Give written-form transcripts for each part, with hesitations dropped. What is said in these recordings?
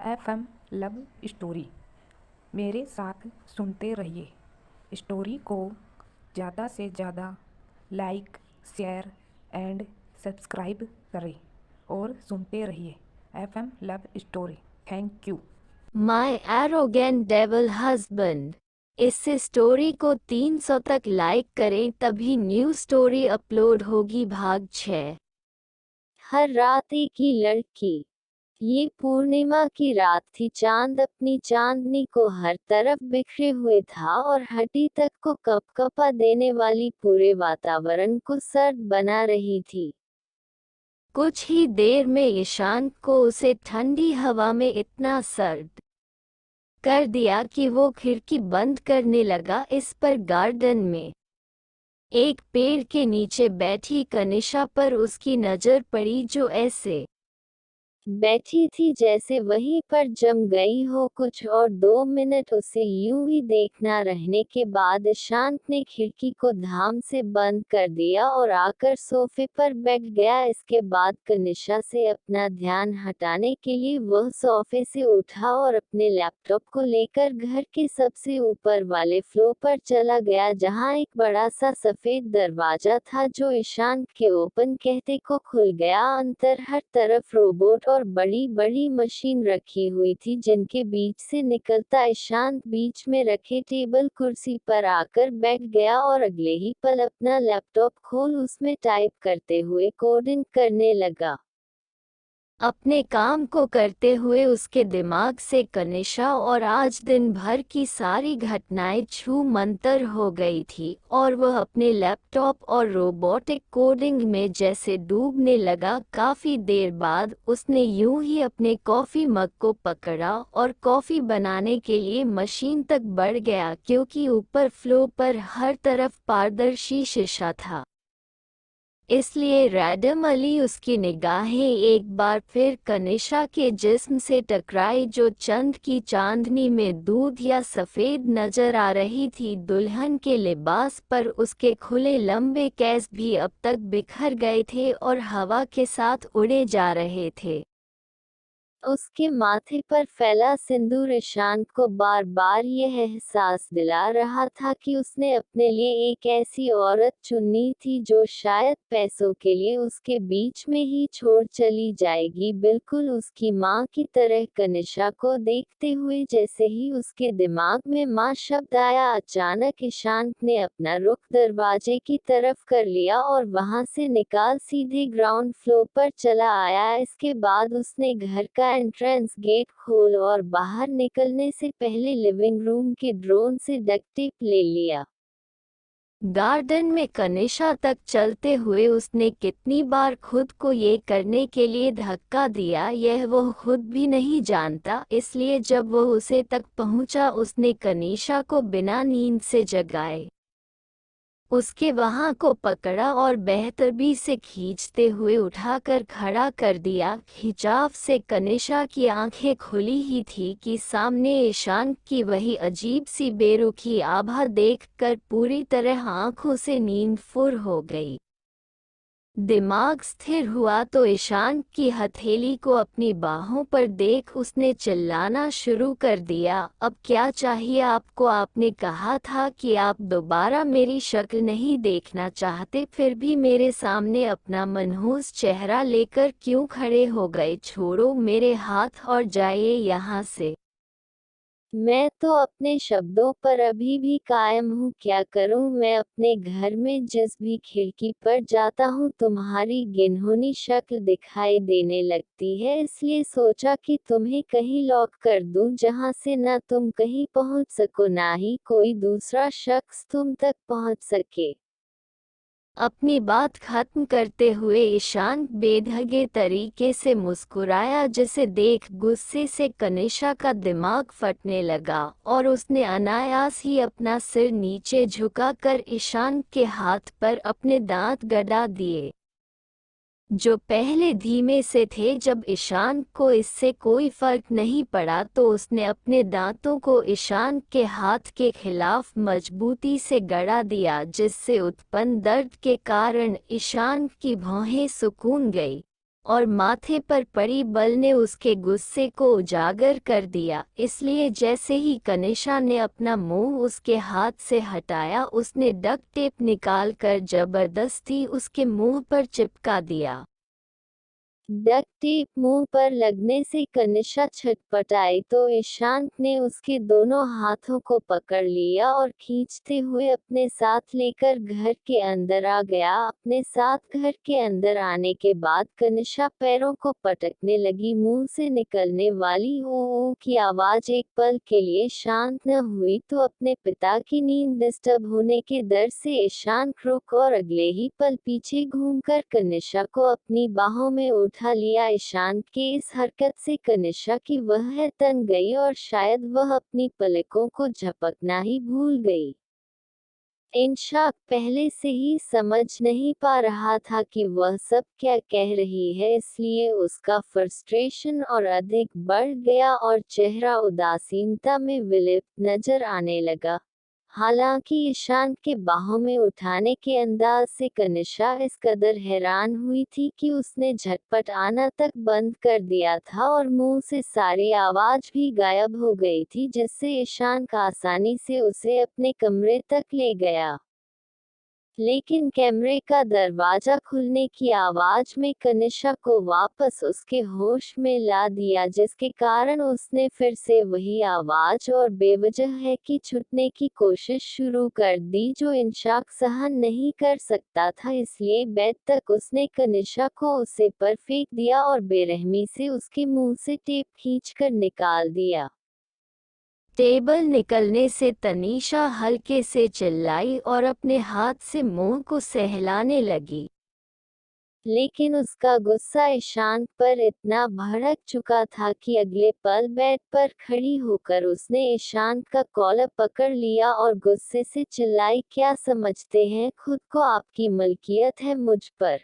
FM love story. मेरे साथ सुनते रहिए। स्टोरी को ज़्यादा से ज़्यादा लाइक, शेयर एंड सब्सक्राइब करें और सुनते रहिए FM love story. Thank you. My arrogant devil husband. इस स्टोरी को 300 तक लाइक करें तभी न्यू स्टोरी अपलोड होगी। भाग 6। हर रात एक ही लड़की। ये पूर्णिमा की रात थी। चांद अपनी चांदनी को हर तरफ बिखरे हुए था और हड्डी तक को कपकपा देने वाली पूरे वातावरण को सर्द बना रही थी। कुछ ही देर में ईशान को उसे ठंडी हवा में इतना सर्द कर दिया कि वो खिड़की बंद करने लगा। इस पर गार्डन में एक पेड़ के नीचे बैठी कनिशा पर उसकी नजर पड़ी, जो ऐसे बैठी थी जैसे वहीं पर जम गई हो कुछ। और 2 मिनट उसे यूं ही देखना रहने के बाद ईशान ने खिड़की को धाम से बंद कर दिया और आकर सोफे पर बैठ गया। इसके बाद कनिशा से अपना ध्यान हटाने के लिए वह सोफे से उठा और अपने लैपटॉप को लेकर घर के सबसे ऊपर वाले फ्लोर पर चला गया, जहां एक बड़ा सा सफेद दरवाजा था जो ईशान के ओपन कहते को खुल गया। अंदर हर तरफ रोबोट और बड़ी बड़ी मशीन रखी हुई थी जिनके बीच से निकलता ईशान बीच में रखे टेबल कुर्सी पर आकर बैठ गया और अगले ही पल अपना लैपटॉप खोल उसमें टाइप करते हुए कोडिंग करने लगा। अपने काम को करते हुए उसके दिमाग से कनिशा और आज दिन भर की सारी घटनाएं छू मंतर हो गई थी और वह अपने लैपटॉप और रोबोटिक कोडिंग में जैसे डूबने लगा। काफी देर बाद उसने यूं ही अपने कॉफी मग को पकड़ा और कॉफी बनाने के लिए मशीन तक बढ़ गया, क्योंकि ऊपर फ्लोर पर हर तरफ पारदर्शी शीशा था, इसलिए रैंडमली उसकी निगाहें एक बार फिर कनिशा के जिस्म से टकराई, जो चंद की चांदनी में दूध या सफेद नजर आ रही थी। दुल्हन के लिबास पर उसके खुले लंबे केस भी अब तक बिखर गए थे और हवा के साथ उड़े जा रहे थे। उसके माथे पर फैला सिंदूर ईशान को बार बार यह एहसास दिला रहा था कि उसने अपने लिए एक ऐसी औरत चुनी थी जो शायद पैसों के लिए उसके बीच में ही छोड़ चली जाएगी, बिल्कुल उसकी माँ की तरह। कनिशा को देखते हुए जैसे ही उसके दिमाग में माँ शब्द आया, अचानक ईशान ने अपना रुख दरवाजे की तरफ कर लिया और वहां से निकाल सीधे ग्राउंड फ्लोर पर चला आया। इसके बाद उसने घर का एंट्रेंस गेट खोल और बाहर निकलने से पहले लिविंग रूम के ड्रोन से डक्ट टेप ले लिया। गार्डन में कनिशा तक चलते हुए उसने कितनी बार खुद को ये करने के लिए धक्का दिया, यह वो खुद भी नहीं जानता। इसलिए जब वो उसे तक पहुंचा, उसने कनिशा को बिना नींद से जगाए उसके वहां को पकड़ा और बेहतरबी से खींचते हुए उठाकर खड़ा कर दिया। खिंचाव से कनिशा की आंखें खुली ही थी कि सामने ईशान की वही अजीब सी बेरुखी आभा देखकर पूरी तरह आंखों से नींद फुर हो गई। दिमाग स्थिर हुआ तो ईशान की हथेली को अपनी बाहों पर देख उसने चिल्लाना शुरू कर दिया, अब क्या चाहिए आपको? आपने कहा था कि आप दोबारा मेरी शक्ल नहीं देखना चाहते, फिर भी मेरे सामने अपना मनहूस चेहरा लेकर क्यों खड़े हो गए? छोड़ो मेरे हाथ और जाइए यहाँ से। मैं तो अपने शब्दों पर अभी भी कायम हूँ। क्या करूँ मैं? अपने घर में जिस भी खिड़की पर जाता हूँ तुम्हारी गिनहोनी शक्ल दिखाई देने लगती है, इसलिए सोचा कि तुम्हें कहीं लॉक कर दूँ जहाँ से न तुम कहीं पहुँच सको ना ही कोई दूसरा शख्स तुम तक पहुँच सके। अपनी बात खत्म करते हुए ईशान बेढंगे तरीके से मुस्कुराया, जिसे देख गुस्से से कनिशा का दिमाग फटने लगा और उसने अनायास ही अपना सिर नीचे झुकाकर ईशान के हाथ पर अपने दांत गड़ा दिए, जो पहले धीमे से थे। जब ईशान को इससे कोई फर्क नहीं पड़ा तो उसने अपने दांतों को ईशान के हाथ के खिलाफ मजबूती से गड़ा दिया, जिससे उत्पन्न दर्द के कारण ईशान की भौहें सुकून गई। और माथे पर पड़ी बल ने उसके गुस्से को उजागर कर दिया। इसलिए जैसे ही कनिशा ने अपना मुंह उसके हाथ से हटाया, उसने डक्ट टेप निकालकर जबरदस्ती उसके मुंह पर चिपका दिया। डक्ट टेप मुंह पर लगने से कनिशा छटपटाई तो ईशांत ने उसके दोनों हाथों को पकड़ लिया और खींचते हुए अपने साथ लेकर घर के अंदर आ गया। अपने साथ घर के अंदर आने के बाद कनिशा पैरों को पटकने लगी। मुंह से निकलने वाली ओ ओ की आवाज एक पल के लिए शांत न हुई तो अपने पिता की नींद डिस्टर्ब होने के डर से ईशांत रुक और अगले ही पल पीछे घूमकर कनिशा को अपनी बाहों में उठा लिया। ईशांत की इस हरकत से कनिशा की वह तन गई और शायद वह अपनी पलकों को झपकना ही भूल गई। इंशाक पहले से ही समझ नहीं पा रहा था कि वह सब क्या कह रही है, इसलिए उसका फ्रस्ट्रेशन और अधिक बढ़ गया और चेहरा उदासीनता में विलिप्त नजर आने लगा। हालांकि ईशान के बाहों में उठाने के अंदाज से कनिशा इस कदर हैरान हुई थी कि उसने झटपट आना तक बंद कर दिया था और मुंह से सारी आवाज भी गायब हो गई थी, जिससे ईशान आसानी से उसे अपने कमरे तक ले गया। लेकिन कमरे का दरवाजा खुलने की आवाज में कनिशा को वापस उसके होश में ला दिया, जिसके कारण उसने फिर से वही आवाज और बेवजह है कि छूटने की कोशिश शुरू कर दी, जो इंशाक सहन नहीं कर सकता था। इसलिए बेड तक उसने कनिशा को उसे पर फेंक दिया और बेरहमी से उसके मुंह से टेप खींचकर निकाल दिया। टेबल निकलने से तनीषा हल्के से चिल्लाई और अपने हाथ से मुंह को सहलाने लगी। लेकिन उसका गुस्सा ईशान पर इतना भड़क चुका था कि अगले पल बेड पर खड़ी होकर उसने ईशान का कॉलर पकड़ लिया और गुस्से से चिल्लाई, क्या समझते हैं खुद को, आपकी मलकियत है मुझ पर,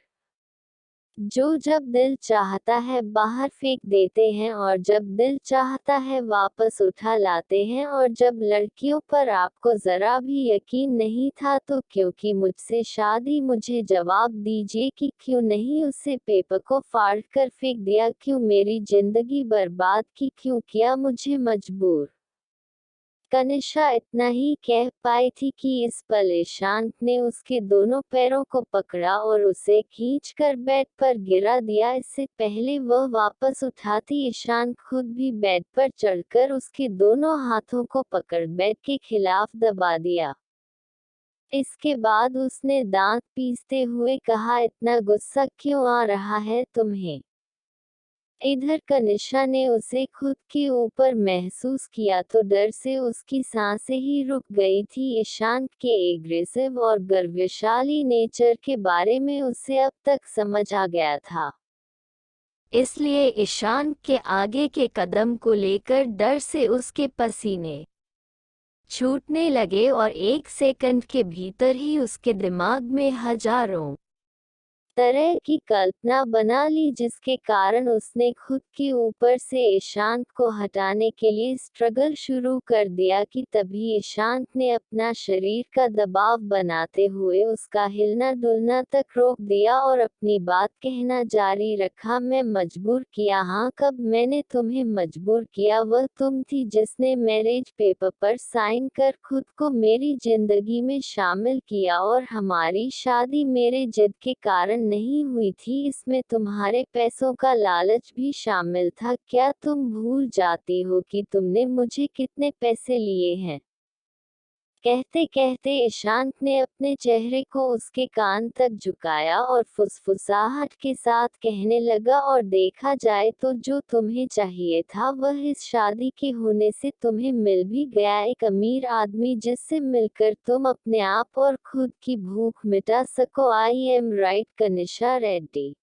जो जब दिल चाहता है बाहर फेंक देते हैं और जब दिल चाहता है वापस उठा लाते हैं। और जब लड़कियों पर आपको जरा भी यकीन नहीं था तो क्योंकि मुझसे शादी, मुझे जवाब दीजिए कि क्यों नहीं उससे पेपर को फाड़ कर फेंक दिया, क्यों मेरी जिंदगी बर्बाद की, क्यों किया मुझे मजबूर। कनिशा इतना ही कह पाई थी कि इस पल ईशांत ने उसके दोनों पैरों को पकड़ा और उसे खींचकर बेड पर गिरा दिया। इससे पहले वह वापस उठाती, ईशांत खुद भी बेड पर चढ़कर उसके दोनों हाथों को पकड़ बेड के खिलाफ दबा दिया। इसके बाद उसने दांत पीसते हुए कहा, इतना गुस्सा क्यों आ रहा है तुम्हें? इधर कनिशा ने उसे खुद के ऊपर महसूस किया तो डर से उसकी सांसें ही रुक गई थी। ईशांत के एग्रेसिव और गर्वशाली नेचर के बारे में उसे अब तक समझ आ गया था। इसलिए ईशांत के आगे के कदम को लेकर डर से उसके पसीने छूटने लगे और एक सेकंड के भीतर ही उसके दिमाग में हजारों तरह की कल्पना बना ली, जिसके कारण उसने खुद के ऊपर से ईशांत को हटाने के लिए स्ट्रगल शुरू कर दिया कि तभी ईशांत ने अपना शरीर का दबाव बनाते हुए उसका हिलना डुलना तक रोक दिया और अपनी बात कहना जारी रखा, मैं मजबूर किया? हाँ, कब मैंने तुम्हें मजबूर किया? वह तुम थी जिसने मैरिज पेपर पर साइन कर खुद को मेरी जिंदगी में शामिल किया और हमारी शादी मेरे जिद के कारण नहीं हुई थी, इसमें तुम्हारे पैसों का लालच भी शामिल था। क्या तुम भूल जाती हो कि तुमने मुझे कितने पैसे लिए हैं? कहते कहते ईशांत ने अपने चेहरे को उसके कान तक झुकाया और फुसफुसाहट के साथ कहने लगा, और देखा जाए तो जो तुम्हें चाहिए था वह इस शादी के होने से तुम्हें मिल भी गया, एक अमीर आदमी जिससे मिलकर तुम अपने आप और खुद की भूख मिटा सको। I am right Kanisha Reddy?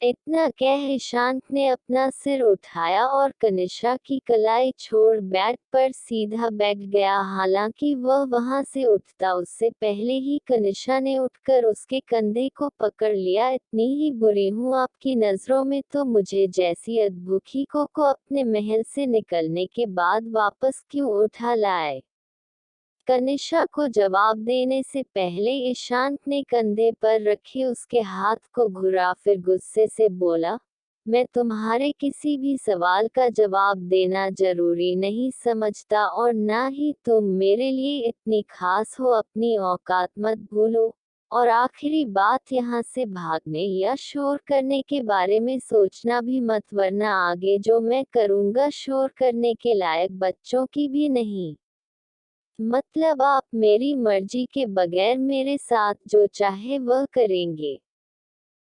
इतना कह ईशांत ने अपना सिर उठाया और कनिशा की कलाई छोड़ बेड पर सीधा बैठ गया। हालांकि वह वहां से उठता उससे पहले ही कनिशा ने उठकर उसके कंधे को पकड़ लिया। इतनी ही बुरी हूँ आपकी नजरों में तो मुझे जैसी अद्भुकी को अपने महल से निकलने के बाद वापस क्यों उठा लाए? कनिष्का को जवाब देने से पहले ईशांत ने कंधे पर रखे उसके हाथ को घुरा, फिर गुस्से से बोला, मैं तुम्हारे किसी भी सवाल का जवाब देना जरूरी नहीं समझता और ना ही तुम मेरे लिए इतनी खास हो, अपनी औकात मत भूलो। और आखिरी बात, यहाँ से भागने या शोर करने के बारे में सोचना भी मत, वरना आगे जो मैं करूँगा शोर करने के लायक बच्चों की भी नहीं। मतलब आप मेरी मर्जी के बगैर मेरे साथ जो चाहे वह करेंगे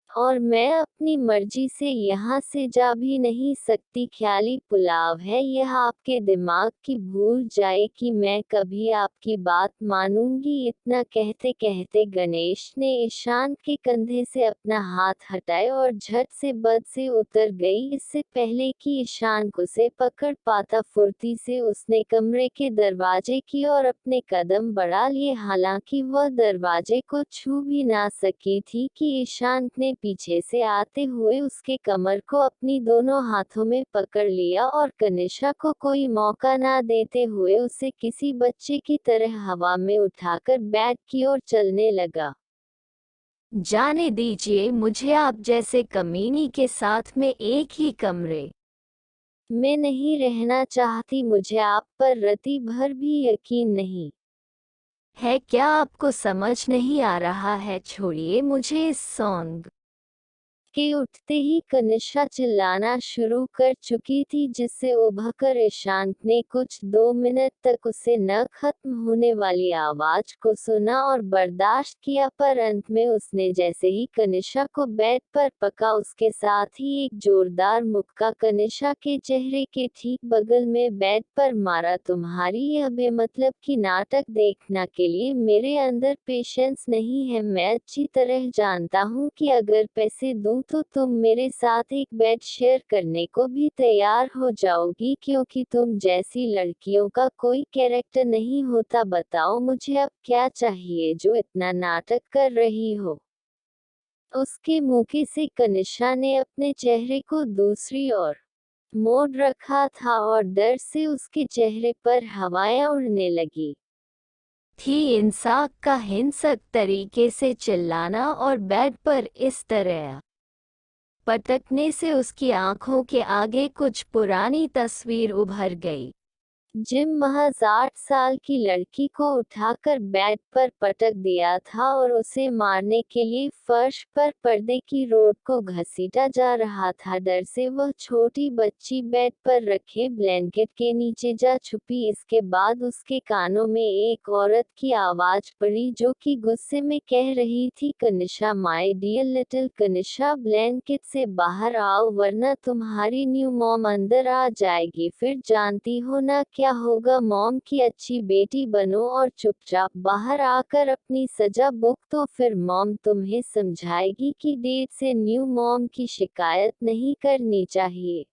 और मैं अपनी मर्जी से यहाँ से जा भी नहीं सकती। ख्याली पुलाव है यह, आपके दिमाग की भूल जाए कि मैं कभी आपकी बात मानूंगी। इतना कहते कहते गणेश ने ईशांत के कंधे से अपना हाथ हटाया और झट से बस से उतर गई। इससे पहले कि ईशांत उसे पकड़ पाता, फुर्ती से उसने कमरे के दरवाजे की ओर अपने कदम बढ़ा लिए। हालांकि वह दरवाजे को छू भी ना सकी थी कि ईशांत ने पीछे से आते हुए उसके कमर को अपनी दोनों हाथों में पकड़ लिया और कनिष्का को कोई मौका ना देते हुए उसे किसी बच्चे की तरह हवा में उठाकर बेड की ओर चलने लगा। जाने दीजिए मुझे आप जैसे कमीनी के साथ में एक ही कमरे मैं नहीं रहना चाहती, मुझे आप पर रति भर भी यकीन नहीं है। क्या आपको समझ नहीं आ रहा है? छोड़िए मुझे। इस सॉन्ग के उठते ही कनिष्का चिल्लाना शुरू कर चुकी थी, जिससे उभरकर ईशांत ने कुछ 2 मिनट तक उसे न खत्म होने वाली आवाज को सुना और बर्दाश्त किया, पर अंत में उसने जैसे ही कनिष्का को बेड पर पका, उसके साथ ही एक जोरदार मुक्का कनिष्का के चेहरे के ठीक बगल में बेड पर मारा। तुम्हारी यह बेमतलब की नाटक देखना के लिए मेरे अंदर पेशेंस नहीं है। मैं अच्छी तरह जानता हूँ कि अगर पैसे दूं तो तुम मेरे साथ एक बेड शेयर करने को भी तैयार हो जाओगी, क्योंकि तुम जैसी लड़कियों का कोई कैरेक्टर नहीं होता। बताओ मुझे अब क्या चाहिए जो इतना नाटक कर रही हो? उसके मुंह से कनिष्का ने अपने चेहरे को दूसरी ओर मोड़ रखा था और डर से उसके चेहरे पर हवाएं उड़ने लगी थी। इंसाफ का हिंसक तरीके से चिल्लाना और बेड पर इस तरह पटकने से उसकी आंखों के आगे कुछ पुरानी तस्वीर उभर गई। जिम महज 8 साल की लड़की को उठाकर बेड पर पटक दिया था और उसे मारने के लिए फर्श पर पर्दे की रोड को घसीटा जा रहा था। डर से वह छोटी बच्ची बेड पर रखे ब्लैंकेट के नीचे जा छुपी। इसके बाद उसके कानों में एक औरत की आवाज पड़ी जो कि गुस्से में कह रही थी, Kanishka my dear little Kanishka, blanket से बाहर आओ वरना तुम्हारी न्यू मॉम अंदर आ जाएगी। फिर जानती हो ना क्या होगा? मॉम की अच्छी बेटी बनो और चुपचाप बाहर आकर अपनी सजा भुगतो। फिर मॉम तुम्हें समझाएगी कि डेट से न्यू मॉम की शिकायत नहीं करनी चाहिए।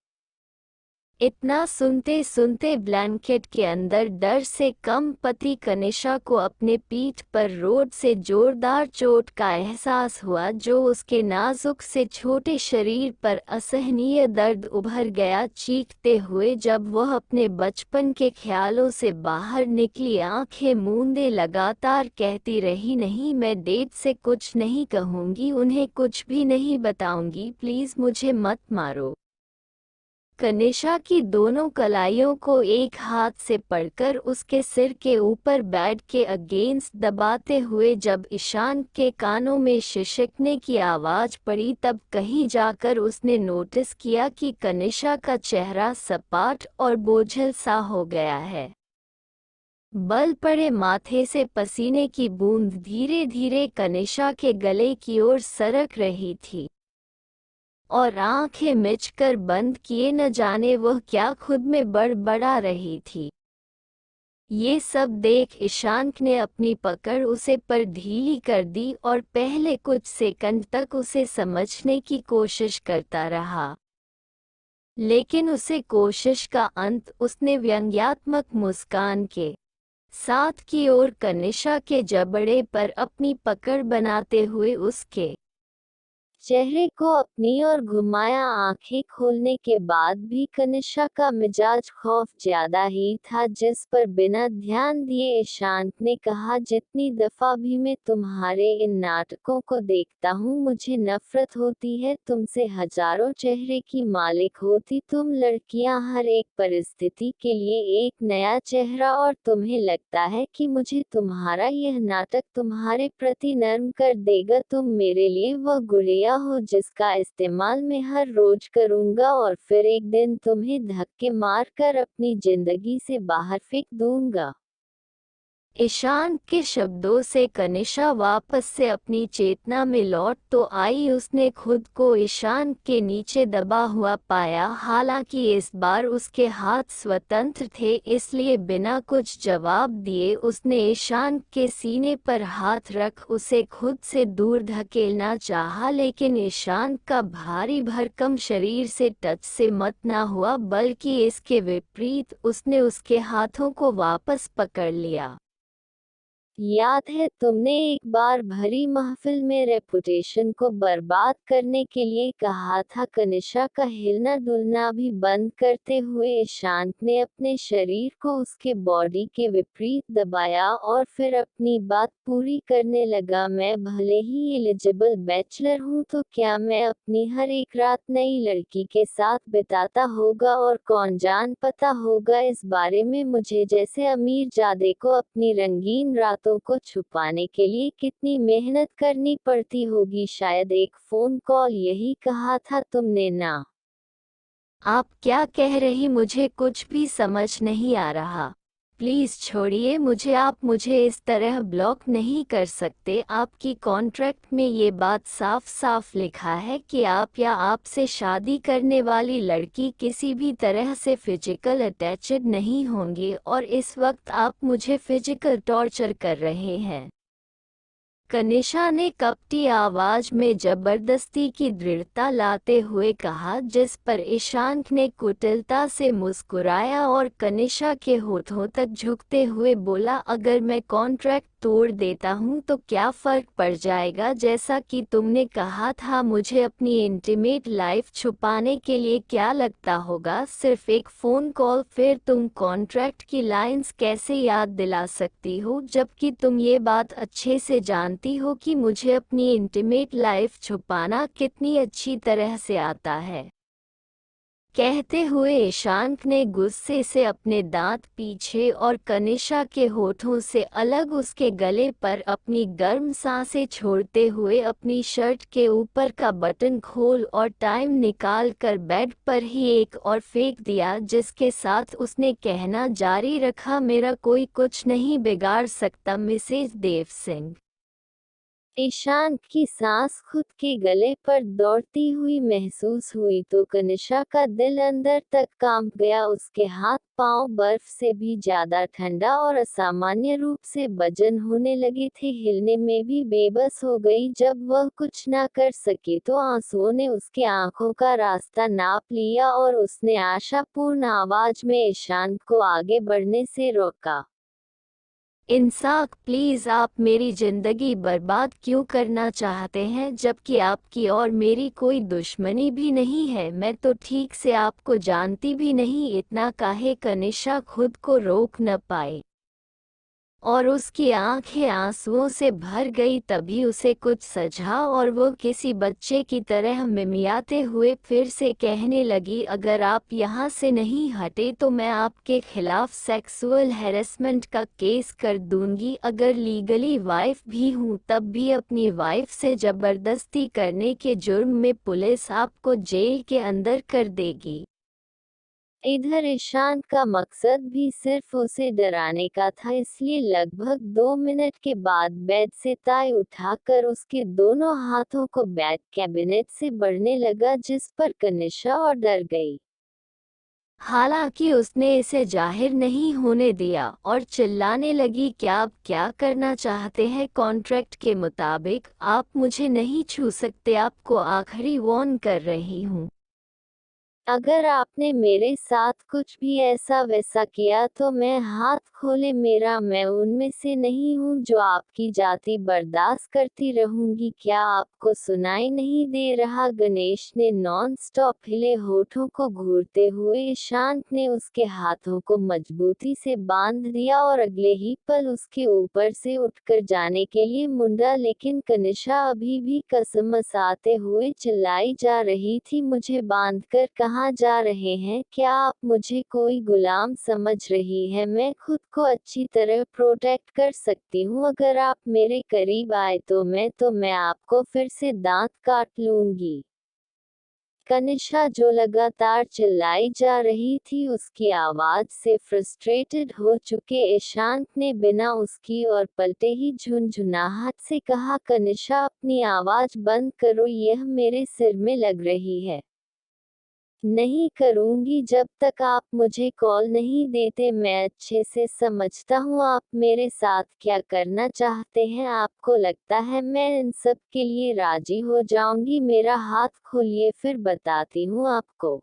इतना सुनते सुनते ब्लैंकेट के अंदर डर से कंपती कनिष्का को अपने पीठ पर रोड से जोरदार चोट का एहसास हुआ, जो उसके नाजुक से छोटे शरीर पर असहनीय दर्द उभर गया। चीखते हुए जब वह अपने बचपन के ख्यालों से बाहर निकली, आंखें मूंदे लगातार कहती रही, नहीं मैं डेट से कुछ नहीं कहूँगी, उन्हें कुछ भी नहीं बताऊंगी, प्लीज मुझे मत मारो। कनिष्का की दोनों कलाइयों को एक हाथ से पकड़कर उसके सिर के ऊपर बेड के अगेंस्ट दबाते हुए जब ईशांत के कानों में शिशकने की आवाज पड़ी, तब कहीं जाकर उसने नोटिस किया कि कनिष्का का चेहरा सपाट और बोझल सा हो गया है। बल पड़े माथे से पसीने की बूंद धीरे धीरे कनिष्का के गले की ओर सरक रही थी और आंखें मिचकर बंद किए न जाने वह क्या खुद में बड़बड़ा रही थी। ये सब देख ईशांत ने अपनी पकड़ उसे पर ढीली कर दी और पहले कुछ सेकंड तक उसे समझने की कोशिश करता रहा, लेकिन उसे कोशिश का अंत उसने व्यंग्यात्मक मुस्कान के साथ की ओर कनिष्का के जबड़े पर अपनी पकड़ बनाते हुए उसके चेहरे को अपनी ओर घुमाया। आंखें खोलने के बाद भी कनिष्का का मिजाज खौफ ज्यादा ही था, जिस पर बिना ध्यान दिए ईशांत ने कहा, जितनी दफा भी मैं तुम्हारे इन नाटकों को देखता हूँ मुझे नफरत होती है तुमसे। हजारों चेहरे की मालिक होती तुम लड़कियां, हर एक परिस्थिति के लिए एक नया चेहरा, और तुम्हें लगता है कि मुझे तुम्हारा यह नाटक तुम्हारे प्रति नर्म कर देगा। तुम मेरे लिए वह गुड़िया हो जिसका इस्तेमाल मैं हर रोज करूंगा, और फिर एक दिन तुम्हें धक्के मार कर अपनी जिंदगी से बाहर फेंक दूंगा। ईशान के शब्दों से कनिष्का वापस से अपनी चेतना में लौट तो आई। उसने खुद को ईशान के नीचे दबा हुआ पाया। हालांकि इस बार उसके हाथ स्वतंत्र थे, इसलिए बिना कुछ जवाब दिए उसने ईशान के सीने पर हाथ रख उसे खुद से दूर धकेलना चाहा, लेकिन ईशान का भारी भरकम शरीर से टच से मत न हुआ, बल्कि इसके विपरीत उसने उसके हाथों को वापस पकड़ लिया। याद है तुमने एक बार भरी महफिल में रेपुटेशन को बर्बाद करने के लिए कहा था। कनिष्का का हिलना डुलना भी बंद करते हुए ईशांत ने अपने शरीर को उसके बॉडी के विपरीत दबाया और फिर अपनी बात पूरी करने लगा। मैं भले ही एलिजिबल बैचलर हूँ, तो क्या मैं अपनी हर एक रात नई लड़की के साथ बिताता होगा, और कौन जान पता होगा इस बारे में मुझे जैसे अमीर जादे को अपनी रंगीन रात को छुपाने के लिए कितनी मेहनत करनी पड़ती होगी। शायद एक फोन कॉल यही कहा था तुमने ना। आप क्या कह रही? मुझे कुछ भी समझ नहीं आ रहा। प्लीज छोड़िए मुझे। आप मुझे इस तरह ब्लॉक नहीं कर सकते। आपकी कॉन्ट्रैक्ट में ये बात साफ साफ लिखा है कि आप या आपसे शादी करने वाली लड़की किसी भी तरह से फिजिकल अटैच्ड नहीं होंगी, और इस वक्त आप मुझे फिजिकल टॉर्चर कर रहे हैं। कनिष्का ने कपटी आवाज में जबरदस्ती की दृढ़ता लाते हुए कहा, जिस पर ईशांत ने कुटिलता से मुस्कुराया और कनिष्का के होठों तक झुकते हुए बोला, अगर मैं कॉन्ट्रैक्ट तोड़ देता हूँ तो क्या फर्क पड़ जाएगा? जैसा कि तुमने कहा था मुझे अपनी इंटीमेट लाइफ छुपाने के लिए क्या लगता होगा? सिर्फ एक फ़ोन कॉल। फिर तुम कॉन्ट्रैक्ट की लाइंस कैसे याद दिला सकती हो, जबकि तुम ये बात अच्छे से जानती हो कि मुझे अपनी इंटीमेट लाइफ छुपाना कितनी अच्छी तरह से आता है। कहते हुए ईशांत ने गुस्से से अपने दांत पीछे और कनिष्का के होठों से अलग उसके गले पर अपनी गर्म सांसें छोड़ते हुए अपनी शर्ट के ऊपर का बटन खोल और टाइम निकाल कर बेड पर ही एक और फेंक दिया, जिसके साथ उसने कहना जारी रखा, मेरा कोई कुछ नहीं बिगाड़ सकता मिसेज देव सिंह। ईशांत की सांस खुद के गले पर दौड़ती हुई महसूस हुई तो कनिष्का का दिल अंदर तक कांप गया। उसके हाथ पांव बर्फ से भी ज्यादा ठंडा और असामान्य रूप से वजन होने लगे थे। हिलने में भी बेबस हो गई। जब वह कुछ ना कर सके तो आंसुओं ने उसके आंखों का रास्ता नाप लिया और उसने आशापूर्ण आवाज में ईशांत को आगे बढ़ने से रोका। इंसाक, प्लीज, आप मेरी जिंदगी बर्बाद क्यों करना चाहते हैं, जबकि आपकी और मेरी कोई दुश्मनी भी नहीं है। मैं तो ठीक से आपको जानती भी नहीं। इतना काहे? कनिष्का खुद को रोक न पाई और उसकी आंखें आंसुओं से भर गई। तभी उसे कुछ सजा और वो किसी बच्चे की तरह मिमियाते हुए फिर से कहने लगी, अगर आप यहाँ से नहीं हटे तो मैं आपके खिलाफ सेक्सुअल हैरेसमेंट का केस कर दूंगी। अगर लीगली वाइफ भी हूँ तब भी अपनी वाइफ से जबरदस्ती करने के जुर्म में पुलिस आपको जेल के अंदर कर देगी। इधर ईशांत का मकसद भी सिर्फ उसे डराने का था, इसलिए लगभग 2 मिनट के बाद बेड से ताई उठाकर उसके दोनों हाथों को बेड कैबिनेट से बढ़ने लगा, जिस पर कनिष्का और डर गई। हालांकि उसने इसे जाहिर नहीं होने दिया और चिल्लाने लगी, क्या आप क्या करना चाहते हैं? कॉन्ट्रैक्ट के मुताबिक आप मुझे नहीं छू सकते। आपको आखिरी वार्न कर रही हूँ। अगर आपने मेरे साथ कुछ भी ऐसा वैसा किया तो मैं हाथ खोले मेरा, मैं उनमें से नहीं हूँ जो आपकी जाति बर्दाश्त करती रहूंगी। क्या आपको सुनाई नहीं दे रहा? गणेश ने नॉन स्टॉप हिले होठों को घूरते हुए ईशांत ने उसके हाथों को मजबूती से बांध दिया और अगले ही पल उसके ऊपर से उठकर जाने के लिए मुंडा, लेकिन कनिशा अभी भी कसमसाते हुए चिल्लाई जा रही थी, मुझे बांधकर कहाँ जा रहे हैं? क्या आप मुझे कोई गुलाम समझ रही है? मैं खुद को अच्छी तरह प्रोटेक्ट कर सकती हूँ। अगर आप मेरे करीब आए तो मैं आपको फिर से दांत काट लूंगी। कनिशा जो लगातार चिल्लाई जा रही थी, उसकी आवाज से फ्रस्ट्रेटेड हो चुके ईशांत ने बिना उसकी ओर पलटे ही झुनझुनाहट से कहा, कनिशा अपनी आवाज बंद करो, यह मेरे सिर में लग रही है। नहीं करूंगी जब तक आप मुझे कॉल नहीं देते। मैं अच्छे से समझता हूँ आप मेरे साथ क्या करना चाहते हैं। आपको लगता है मैं इन सब के लिए राजी हो जाऊंगी? मेरा हाथ खोलिए फिर बताती हूँ आपको।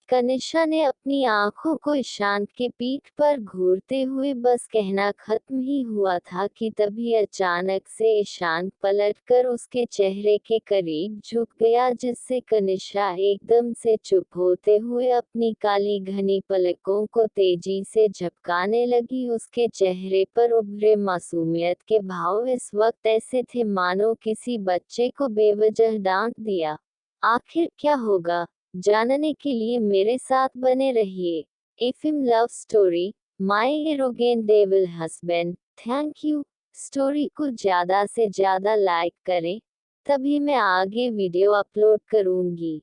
कनिशा ने अपनी आंखों को ईशांत के पीठ पर घूरते हुए बस कहना खत्म ही हुआ था कि तभी अचानक से ईशांत पलटकर उसके चेहरे के करीब झुक गया, जिससे कनिशा एकदम से चुप होते हुए अपनी काली घनी पलकों को तेजी से झपकाने लगी। उसके चेहरे पर उभरे मासूमियत के भाव इस वक्त ऐसे थे मानो किसी बच्चे को बेवजह डांट दिया। आखिर क्या होगा, जानने के लिए मेरे साथ बने रहिए। Ephrem love story, my arrogant devil husband. Thank you. Story को ज़्यादा से ज़्यादा लाइक करें, तभी मैं आगे वीडियो अपलोड करूंगी।